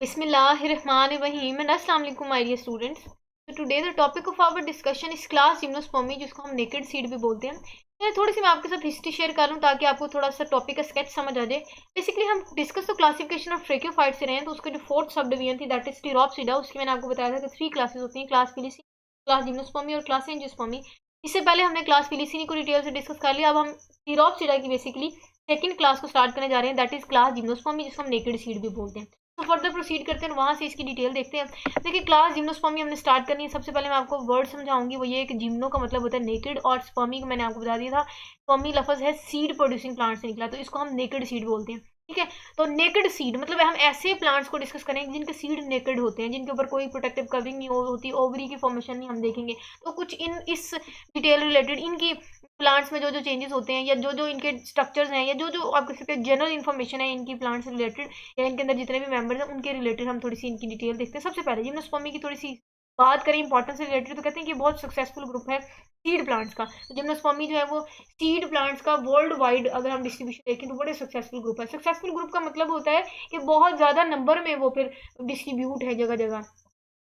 बिस्मिल्लाहिर्रहमानिर्रहीम एंड अस्सलाम वालेकुम माय डियर स्टूडेंट्स। तो today the topic of our discussion is class gymnospermae, जिसको हम नेकेड सीड भी बोलते हैं। थोड़ी सी मैं आपके साथ हिस्ट्री शेयर कर लूँ ताकि आपको थोड़ा सा टॉपिक का स्केच समझ आ जाए। बेसिकली हम डिस्कस तो क्लासिफिकेशन ऑफ ट्रेक्योफाइट से रहे हैं, तो उसका जो फोर्थ सब डिवीजन थी दैट इज टिरोप्सिडा, उसकी मैंने आपको बताया था कि 3 क्लासेस होती हैं, क्लास फिलिसी, क्लास जिम्नोस्पर्मी और क्लास एंजियोस्पर्मी। इससे पहले हमने क्लास फिलिसी को डिटेल से डिस्कस कर लिया। अब हम टिरोप्सिडा की बेसिकली सेकंड क्लास को स्टार्ट करने जा रहे हैं, दैट इज क्लास जिम्नोस्पर्मी, जिसको हम नेकेड सीड भी बोलते हैं। तो फर्दर प्रोसीड करते हैं, वहाँ से इसकी डिटेल देखते हैं। देखिए, क्लास जिम्नोस्पर्मी हमने स्टार्ट करनी है। सबसे पहले मैं आपको वर्ड समझाऊंगी, वो ये कि जिम्नो का मतलब होता है नेकेड, और स्पर्मी को मैंने आपको बता दिया था, स्पर्मी लफ्ज है सीड प्रोड्यूसिंग प्लांट से निकला, तो इसको हम नेकेड सीड बोलते हैं। ठीक है, तो नेकेड सीड मतलब हम ऐसे प्लांट्स को डिस्कस करेंगे जिनके सीड नेकेड होते हैं, जिनके ऊपर कोई प्रोटेक्टिव कवरिंग नहीं होती, ओवरी की फॉर्मेशन नहीं हम देखेंगे। तो कुछ इस डिटेल रिलेटेड इनकी प्लांट्स में जो जो चेंजेस होते हैं, या जो जो इनके स्ट्रक्चर्स हैं, या जो जो आप कह सकते हैं जनरल इन्फॉर्मेशन है इनकी प्लांट्स से रिलेटेड, या इनके अंदर जितने भी मेंबर्स हैं उनके रिलेटेड हम थोड़ी सी इनकी डिटेल देखते हैं। सबसे पहले जिम्नोस्पर्मी की थोड़ी सी बात करें इंपॉर्टेंस से रिलेटेड, तो कहते हैं कि बहुत सक्सेसफुल ग्रुप है सीड प्लांट्स का। तो जिम्नोस्पर्मी जो है वो सीड प्लांट्स का वर्ल्ड वाइड अगर हम डिस्ट्रीब्यूशन देखें तो बड़े सक्सेसफुल ग्रुप है। सक्सेसफुल ग्रुप का मतलब होता है कि बहुत ज़्यादा नंबर में वो फिर डिस्ट्रीब्यूट है जगह जगह।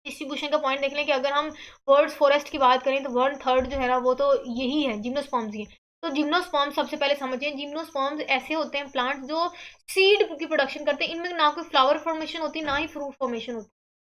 डिस्ट्रीब्यूशन का पॉइंट देख लें कि अगर हम वर्ल्ड फॉरेस्ट की बात करें तो 1/3 जो है ना वो तो यही है, जिम्नोस्पर्म्स ही है। तो जिम्नोस्पर्म्स सबसे पहले समझिए, जिम्नोस्पर्म्स ऐसे होते हैं प्लांट्स जो सीड की प्रोडक्शन करते हैं। इनमें ना कोई फ्लावर फॉर्मेशन होती, ना ही फ्रूट फॉर्मेशन होती।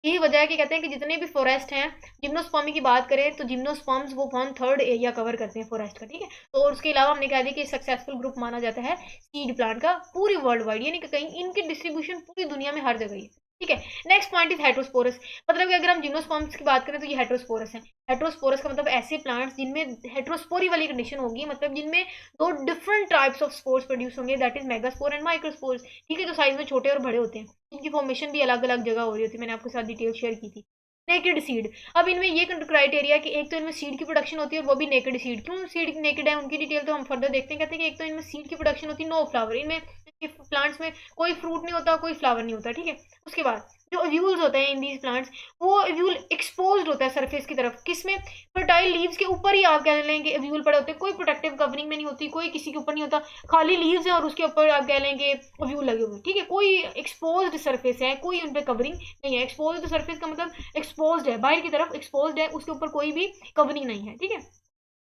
यही वजह है कि कहते हैं कि जितने भी फॉरेस्ट हैं, जिम्नोस्पर्मी की बात करें तो जिम्नोस्पर्म्स वो 1/3 एरिया कवर करते हैं फॉरेस्ट का। ठीक है, तो और उसके अलावा हमने कह दिया कि सक्सेसफुल ग्रुप माना जाता है सीड प्लांट का पूरी वर्ल्ड वाइड, यानी कि कहीं इनकी डिस्ट्रीब्यूशन पूरी दुनिया में हर जगह ही है। ठीक है, नेक्स्ट पॉइंट इज हेट्रोस्पोरस। मतलब कि अगर हम जिम्नोस्पर्म्स की बात करें तो ये हेट्रोस्पोरस है। हेट्रोस्पोरस का मतलब ऐसे प्लांट्स जिनमें हेट्रोस्पोरी वाली कंडीशन होगी, मतलब जिनमें दो different types of spores produce होंगे, that is megaspore and microspores. ठीक है, जो साइज में छोटे और बड़े होते हैं, इनकी फॉर्मेशन भी अलग अलग जगह हो रही होती है, मैंने आपके साथ डिटेल शेयर की थी। नेकेड सीड, अब इनमें ये क्राइटेरिया कि एक तो इनमें सीड की प्रोडक्शन होती है और वो भी नेकेड सीड। क्यों सीड नेकेड है उनकी डिटेल तो हम फर्दर देखते हैं। कहते हैं कि एक तो इनमें सीड की प्रोडक्शन होती है, नो फ्लावर, इनमें प्लांट्स में कोई फ्रूट नहीं होता, कोई फ्लावर नहीं होता। ठीक है, उसके बाद जो ओव्यूल्स होते हैं इन दीज प्लांट्स, वो ओव्यूल एक्सपोज्ड होता है सरफेस की तरफ, किसमें, फर्टाइल लीव्स के ऊपर ही आप कह लें कि ओव्यूल पड़े होते हैं, कोई प्रोटेक्टिव कवरिंग में नहीं होती, कोई किसी के ऊपर नहीं होता, खाली लीव्स है और उसके ऊपर आप कह लें कि ओव्यूल लगे हुए। ठीक है, कोई एक्सपोज्ड सरफेस है, कोई उन पर कवरिंग नहीं है। एक्सपोज्ड सरफेस का मतलब एक्सपोज्ड है, बाहर की तरफ एक्सपोज्ड है, उसके ऊपर कोई भी कवरिंग नहीं है। ठीक है,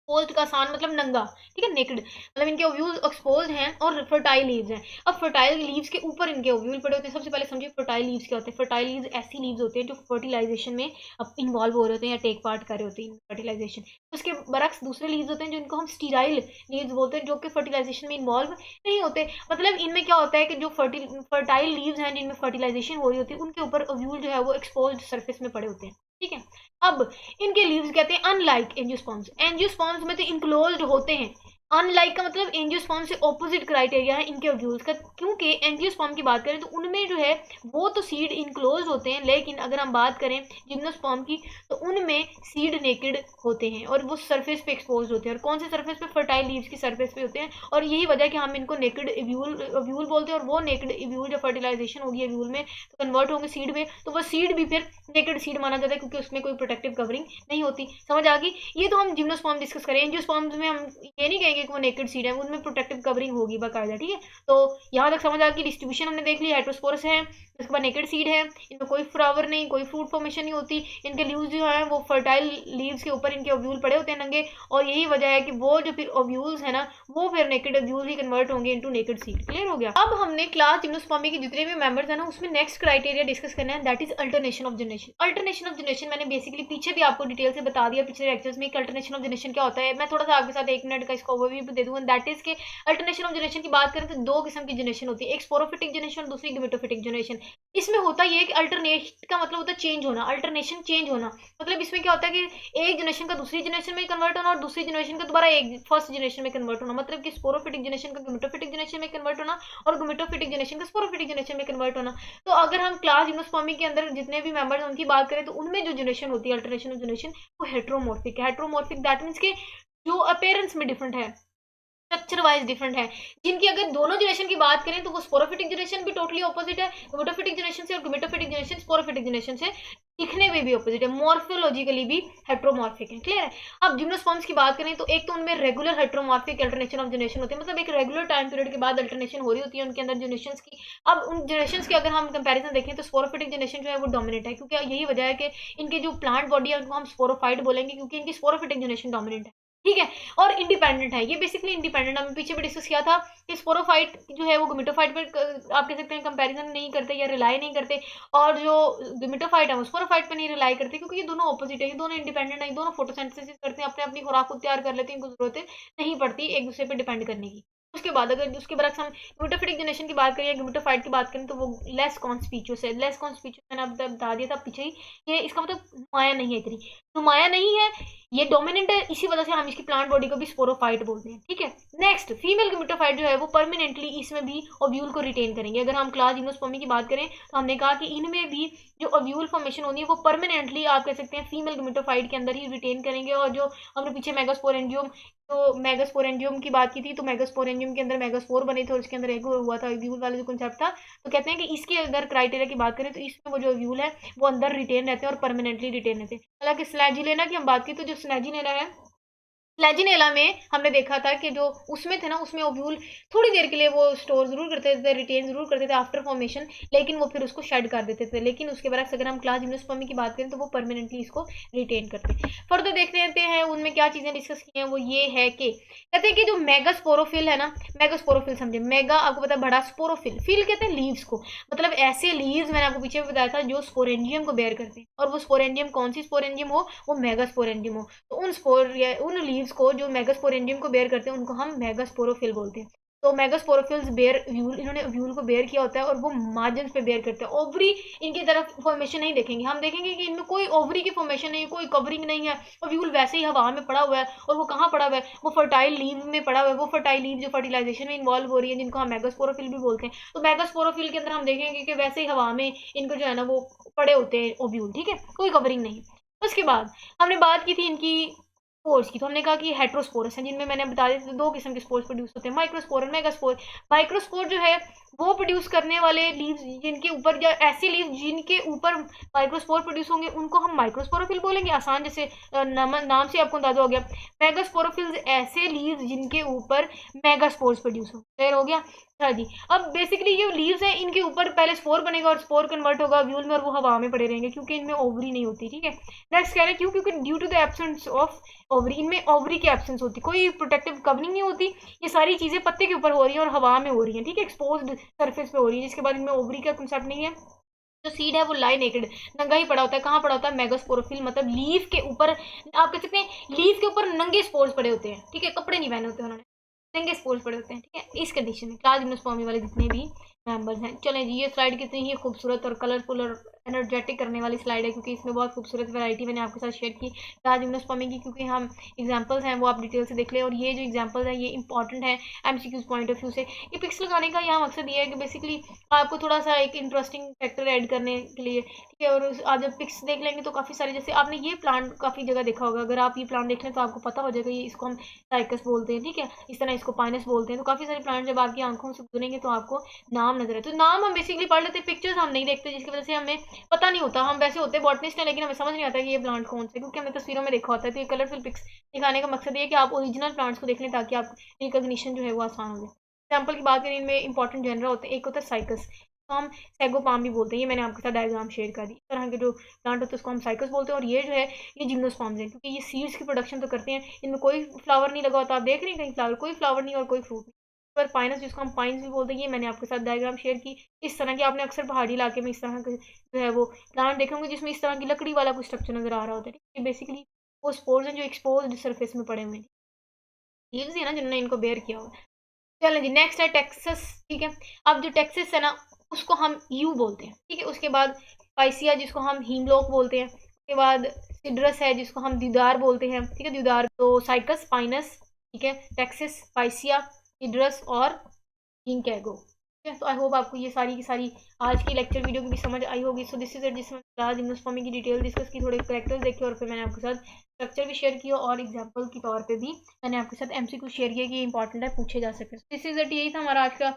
एक्सपोज्ड का आसान मतलब नंगा। ठीक है, नेकेड मतलब इनके ओव्यूल्स एक्सपोज्ड हैं और फर्टाइल लीव्स हैं। अब फर्टाइल लीव्स के ऊपर इनके ओव्यूल पड़े होते हैं। सबसे पहले समझिए फर्टाइल लीव्स क्या होते हैं। फर्टाइल लीव्स ऐसी लीव्स होते हैं जो फर्टिलाइजेशन में अब इन्वॉल्व हो रहे होते हैं या टेक पार्ट कर रहे होते हैं फर्टिलाइजेशन। उसके बरक्स दूसरे लीव्स होते हैं जिनको हम स्टीराइल लीव्स बोलते हैं, जो कि फर्टिलाइजेशन में इन्वॉल्व नहीं होते। मतलब इनमें क्या होता है कि जो फर्टाइल लीव्स हैं जिनमें फर्टिलाइजेशन हो रही होती है, उनके ऊपर ओव्यूल जो है वो एक्सपोज्ड सरफेस में पड़े होते हैं। ठीक है, अब इनके लीव्स कहते हैं अनलाइक एंजियोस्पर्म्स। एंजियोस्पर्म्स में तो इनक्लोज्ड होते हैं। अनलाइक का मतलब एंजियोस्पर्म से ऑपोजिट क्राइटेरिया है इनके ओव्यूल्स का, क्योंकि एंजियोस्पर्म की बात करें तो उनमें जो है वो तो सीड इनक्लोज होते हैं, लेकिन अगर हम बात करें जिम्नोस्पर्म की तो उनमें सीड नेकेड होते हैं और वो सरफेस पे एक्सपोज होते हैं। और कौन से सरफेस पे, फर्टाइल लीव्स की सरफेस पे होते हैं। और यही वजह है कि हम इनको नेकेड ओव्यूल बोलते हैं, और वो नेकेड ओव्यूल जब फर्टिलाइजेशन होगी ओव्यूल में तो कन्वर्ट होंगे सीड में, तो वो सीड भी फिर नेकेड सीड माना जाता है क्योंकि उसमें कोई प्रोटेक्टिव कवरिंग नहीं होती। समझ आ गई। ये तो हम जिम्नोस्पर्म डिस्कस करें। एंजियोस्पर्म्स में हम ये नहीं कहेंगे कि वो नेकेड सीड है, उनमें प्रोटेक्टिव कवरिंग होगी बाकायदा। ठीक है, तो यहाँ तक समझ आ गई। डिस्ट्रीब्यूशन हमने देख लिया, हेट्रोस्पोरस है, उसके बाद नेकेड सीड है, इनमें कोई फ्लावर नहीं, कोई फ्रूट फॉर्मेशन नहीं होती, इनके लीव्स जो है वो फर्टाइल लीव्स के ऊपर इनके ओव्यूल पड़े होते हैं नंगे। और यही वजह है कि वो जो फिर ओव्यूल्स है ना वो फिर नेकेड ओव्यूल ही कन्वर्ट होंगे इनटू नेकेड सीड। क्लियर हो गया। अब हमने क्लास जिम्नोस्पर्मी के जितने भी मेंबर्स है ना उसमें नेक्स्ट क्राइटेरिया डिस्कस करना है, that is alternation of generation. Alternation of generation मैंने बेसिकली पीछे भी आपको डिटेल से बता दिया पिछले लेक्चर्स में कि अल्टरनेशन ऑफ जनरेशन क्या होता है। मैं थोड़ा सा आपके साथ 1 मिनट का इसका ओवरव्यू भी दे दूंगा। दैट इज के अल्टरनेशन ऑफ जनरेशन की बात करें तो 2 किस्म की जनरेशन होती है, एक स्पोरोफिटिक जनरेशन और दूसरी गेमेटोफिटिक जनरेशन। इसमें होता ये है कि अल्टरनेट का मतलब होता है चेंज होना, अल्टरनेशन चेंज होना। मतलब इसमें क्या होता है कि एक जनरेशन का दूसरी जनरेशन में कन्वर्ट होना और दूसरी जनरेशन का दोबारा एक फर्स्ट जनरेशन में कन्वर्ट होना। मतलब कि स्पोरोफिटिक जनरेशन का गेमेटोफिटिक जनरेशन में कन्वर्ट होना और गेमेटोफिटिक जनरेशन का स्पोरोफिटिक जनरेशन में कन्वर्ट होना। तो अगर हम क्लास जिम्नोस्पर्मी के अंदर जितने भी मेंबर्स उनकी बात करें तो उनमें जो जनरेशन होती है अल्टरनेशन ऑफ जनरेशन वो हेट्रोमॉर्फिक है। हेट्रोमॉर्फिक दैट मीन्स के जो अपेयरेंस में डिफरेंट है, स्ट्रक्चर वाइज डिफरेंट है। जिनकी अगर दोनों जनरेशन की बात करें तो वो स्पोरोफिटिक जनरेशन भी टोटली ऑपोजिट है गेमेटोफिटिक जनरेशन से, और गेमेटोफिटिक जनरेशन स्पोरोफिटिक जनरेशन से दिखने में भी ऑपोजिट है, मॉर्फोलॉजिकली भी हेट्रोमॉर्फिक है। क्लियर है। अब जिम्नोस्पर्म्स की बात करें तो एक तो उनमें regular heteromorphic alternation of generation होती है, मतलब एक रेगुलर टाइम पीरियड के बाद अल्टरनेशन हो रही होती है उनके अंदर जनरेशन की। अब उन जनरेशन की अगर हम कंपैरिजन देखें तो स्पोरोफिटिक जनरेशन जो है वो डोमिनेट है, क्योंकि यही वजह है कि इनके जो प्लांट बॉडी है उनको हम स्पोरोफाइट बोलेंगे, क्योंकि इनकी स्पोरोफिटिक जनरेशन डोमिनेट है। ठीक है। और इंडिपेंडेंट है, ये बेसिकली इंडिपेंडेंट, हमने पीछे भी डिस्कस किया था कि स्पोरोफाइट जो है वो गुमेटोफाइट पर आप कह सकते हैं कंपैरिजन नहीं करते या रिलाई नहीं करते, और जो गुमेटोफाइट है वो स्पोरोफाइट पर नहीं रिलाई करते, क्योंकि ये दोनों ऑपोजिट है, ये दोनों इंडिपेंडेंट है, ये दोनों फोटोसिंथेसिस करते हैं, अपने अपनी खुराक को तैयार कर लेते हैं, इनको जरूरत नहीं पड़ती एक दूसरे पर डिपेंड करने की। उसके बाद अगर उसके बरक्स हम ग्लूटाफिटिक जनरेशन की बात करें या ग्लूटाफाइट की बात करें तो वो लेस कॉन्स्पिचियस है। लेस कॉन्स्पिचियस मैंने अब बता दिया था पीछे ही, ये इसका मतलब नुमाया नहीं है, इतनी नुमाया नहीं है, ये डोमिनेंट है, इसी वजह से हम इसकी प्लांट बॉडी को भी स्पोरोफाइट बोलते हैं। ठीक है। नेक्स्ट, फीमेल ग्लूटाफाइट जो है वो परमानेंटली इसमें भी ओव्यूल को रिटेन करेंगे। अगर हम क्लास जिम्नोस्पर्मी की बात करें तो हमने कहा कि इनमें भी जो ओव्यूल फॉर्मेशन होनी है वो परमानेंटली आप कह सकते हैं फीमेल ग्लूटाफाइट के अंदर ही रिटेन करेंगे। और जो हमने पीछे मेगास्पोरेंजियम, तो मेगास्पोरेंजियम की बात की थी, तो मेगास्पोरेंजियम के अंदर मेगास्पोर बने थे और उसके अंदर एग हुआ था, ओव्यूल वाला जो कंसेप्ट था। तो कहते हैं कि इसके अगर क्राइटेरिया की बात करें तो इसमें वो जो ओव्यूल है वो अंदर रिटेन रहते हैं और परमानेंटली रिटेन रहते हैं। हालांकि स्लैजिलेना की हम बात की तो जो स्लैजिलेना है, फ्लैजिनेला में हमने देखा था कि जो उसमें थे ना, उसमें ओव्यूल थोड़ी देर के लिए वो स्टोर जरूर करते थे, रिटेन जरूर करते थे आफ्टर फॉर्मेशन, लेकिन वो फिर उसको शेड कर देते थे। लेकिन उसके बाद अगर हम क्लास जिम्नोस्पर्मी की बात करें तो वो परमानेंटली इसको रिटेन करते हैं। फर्दर देख लेते हैं उनमें क्या चीजें डिस्कस की हैं। वो ये है कि कहते हैं कि जो मेगास्पोरोफिल है ना, मेगास्पोरोफिल समझे, मेगा आपको पता है बड़ा, स्पोरोफिल, फिल कहते हैं लीव्स को, मतलब ऐसे लीव्स मैंने आपको पीछे बताया था जो स्पोरेंजियम को बेयर करते हैं, और वो स्पोरेंजियम कौन सी स्पोरेंजियम हो, वो मेगास्पोरेंजियम हो। तो उन स्पोर या उन लीव्स को जो मेगास्पोरेंजियम को बेयर करते हैं उनको हम मेगास्पोरोफिल बोलते हैं। तो मेगास्पोरोफिल्स बेयर व्यूल, इन्होंने व्यूल को बेयर किया होता है और वो मार्जिन पे बेयर करते हैं। ओवरी इनकी तरफ फॉर्मेशन नहीं देखेंगे, हम देखेंगे कि इनमें कोई ओवरी की फॉर्मेशन नहीं है, कोई कवरिंग नहीं है, और व्यूल वैसे ही हवा में पड़ा हुआ है। और वो कहाँ पड़ा हुआ है, वो फर्टाइल लीव में पड़ा हुआ है, वो फर्टाइल लीव जो फर्टिलाइजेशन में इन्वॉल्व हो रही है, जिनको हम मेगास्पोरोफिल भी बोलते हैं। तो मेगास्पोरोफिल के अंदर हम देखेंगे कि वैसे ही हवा में इनको जो है ना वो पड़े होते हैं ओव्यूल। ठीक है, कोई कवरिंग नहीं। उसके बाद हमने बात की थी इनकी स्पोर्स की, तो हमने कहा कि हेट्रोस्पोरस हैं, जिनमें मैंने बता दिया दो किस्म के स्पोर्स प्रोड्यूस होते हैं, माइक्रोस्पोर और मेगास्पोर। माइक्रोस्पोर जो है वो प्रोड्यूस करने वाले लीव्स जिनके ऊपर, या ऐसे लीव जिनके ऊपर माइक्रोस्पोर प्रोड्यूस होंगे उनको हम माइक्रोस्पोरोफिल बोलेंगे, आसान, जैसे नाम से आपको अंदाजा हो गया। मेगास्पोरोफिल्स ऐसे लीव्स जिनके ऊपर मेगास्पोर्स प्रोड्यूस हो। क्लियर हो गया। अच्छा जी, अब बेसिकली ये लीव्स हैं, इनके ऊपर पहले स्पोर बनेगा और स्पोर कन्वर्ट होगा व्यूल में और वो हवा में पड़े रहेंगे, क्योंकि इनमें ओवरी नहीं होती। ठीक है। नेक्स्ट कह रहे हैं क्यों, क्योंकि due to the absence of ovary, इनमें ओवरी की एब्सेंस होती, कोई प्रोटेक्टिव कवरिंग नहीं होती, ये सारी चीजें पत्ते के ऊपर हो रही हैं और हवा में हो रही हैं। ठीक है, एक्सपोज्ड सरफेस पे हो रही है, जिसके बाद इनमें ओवरी का कंसेप्ट नहीं है। जो सीड है वो लाई नेकेड, नंगा ही पड़ा होता है। कहाँ पड़ा होता है, मेगास्पोरोफिल, मतलब लीफ के ऊपर, आप कह सकते हैं लीफ के ऊपर नंगे स्पोर्स पड़े होते हैं। ठीक है, कपड़े नहीं पहने होते उन्होंने, नंगे स्पोर्स पड़े होते हैं। ठीक है, इस कंडीशन में क्लास जिम्नोस्पर्मी वाले जितने भी मेंबर्स हैं। चलें जी, ये स्लाइड कितनी ही खूबसूरत और कलरफुल और एनर्जेटिक करने वाली स्लाइड है, क्योंकि इसमें बहुत खूबसूरत वैरायटी मैंने आपके साथ शेयर की क्लास जिम्नोस्पर्मी की, क्योंकि हम एग्जांपल्स हैं वो आप डिटेल से देख लें। और ये जो एग्जांपल्स हैं ये इंपॉर्टेंट है एमसीक्यूज पॉइंट ऑफ व्यू से। ये पिक्स लगाने का यहाँ मकसद ये है कि बेसिकली आपको थोड़ा सा एक इंटरेस्टिंग फैक्टर ऐड करने के लिए। ठीक है, और आप जब पिक्स देख लेंगे तो काफ़ी सारे, जैसे आपने ये प्लांट काफ़ी जगह देखा होगा, अगर आप ये प्लांट देख लें तो आपको पता हो जाएगा, ये इसको हम साइकस बोलते हैं। ठीक है, इस तरह इसको पाइनस बोलते हैं। तो काफ़ी सारे प्लांट जब आपकी आंखों से गुजरेंगे तो आपको नाम नजर है, तो नाम हम बेसिकली पढ़ लेते हैं, पिक्चर्स हम नहीं देखते, जिसकी वजह से हमें पता नहीं होता। हम वैसे होते बॉटनिस्ट हैं लेकिन हमें समझ नहीं आता कि ये प्लांट कौन सा है, क्योंकि हमने तस्वीरों में देखा होता है। तो ये कलरफुल पिक्स दिखाने का मकसद ये है कि आप ओरिजिनल प्लांट्स को देख लें ताकि आप रिकॉग्निशन जो है वो आसान हो जाए। एग्जाम्पल की बात करें, इनमें इंपॉर्टेंट जनरा होते हैं, एक होता है साइकस, तो हम सैगो पाम भी बोलते हैं, ये मैंने आपके साथ डायग्राम शेयर कर दी। इस तरह के जो प्लांट होते हैं उसको हम साइकस बोलते हैं। और ये जो है ये जिम्नोस्पर्म्स हैं, क्योंकि ये सीड्स की प्रोडक्शन तो करते हैं, इनमें कोई फ्लावर नहीं लगा होता, आप देख रहे हैं कहीं फ्लावर, कोई फ्लावर नहीं और कोई फ्रूट नहीं। पर पाइनस, जिसको हम पाइन्स भी बोलते हैं, ये मैंने आपके साथ डायग्राम शेयर की। इस तरह की आपने अक्सर पहाड़ी इलाके में इस तरह के जो है वो प्लांट देखे होंगे जिसमें इस तरह की लकड़ी वाला कुछ स्ट्रक्चर नजर आ रहा होता है। ये बेसिकली वो स्पोर्स हैं जो एक्सपोज सरफेस में पड़े हुए हैं, लीव्स है ना जिन्होंने इनको बेयर किया हुआ है। चलो जी, नेक्स्ट है टेक्सस। ठीक है, अब जो टेक्सस है ना उसको हम यू बोलते हैं। ठीक है, उसके बाद पाइसिया जिसको हम हीमलॉक बोलते हैं, उसके बाद सिड्रस है जिसको हम दीदार बोलते हैं। ठीक है, दीदार, तो साइकस, पाइनस, ठीक है, टेक्सस, पाइसिया, सिड्रस और हिंकैगो। ठीक है, तो आई होप आपको ये सारी की सारी आज की लेक्चर वीडियो की भी समझ आई होगी। सो दिस इज इट, जिसमें क्लास जिम्नोस्पर्मी की डिटेल डिस्कस की, थोड़े करेक्टर्स देखे और फिर मैंने आपके साथ स्ट्रक्चर भी शेयर किया और एग्जाम्पल के तौर पे भी मैंने आपके साथ एमसीक्यू शेयर किया कि ये इंपॉर्टेंट है, पूछे जा सके। दिस इज इट, यही था हमारा आज का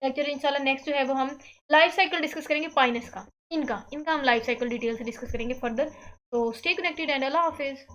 लेक्चर। इंशाल्लाह नेक्स्ट जो है वो हम लाइफ साइकिल डिस्कस करेंगे पाइनस का। इनका इनका हम लाइफ साइकिल डिटेल से डिस्कस करेंगे फर्दर। तो स्टे कनेक्टेड एंड अल्लाह हाफिज़।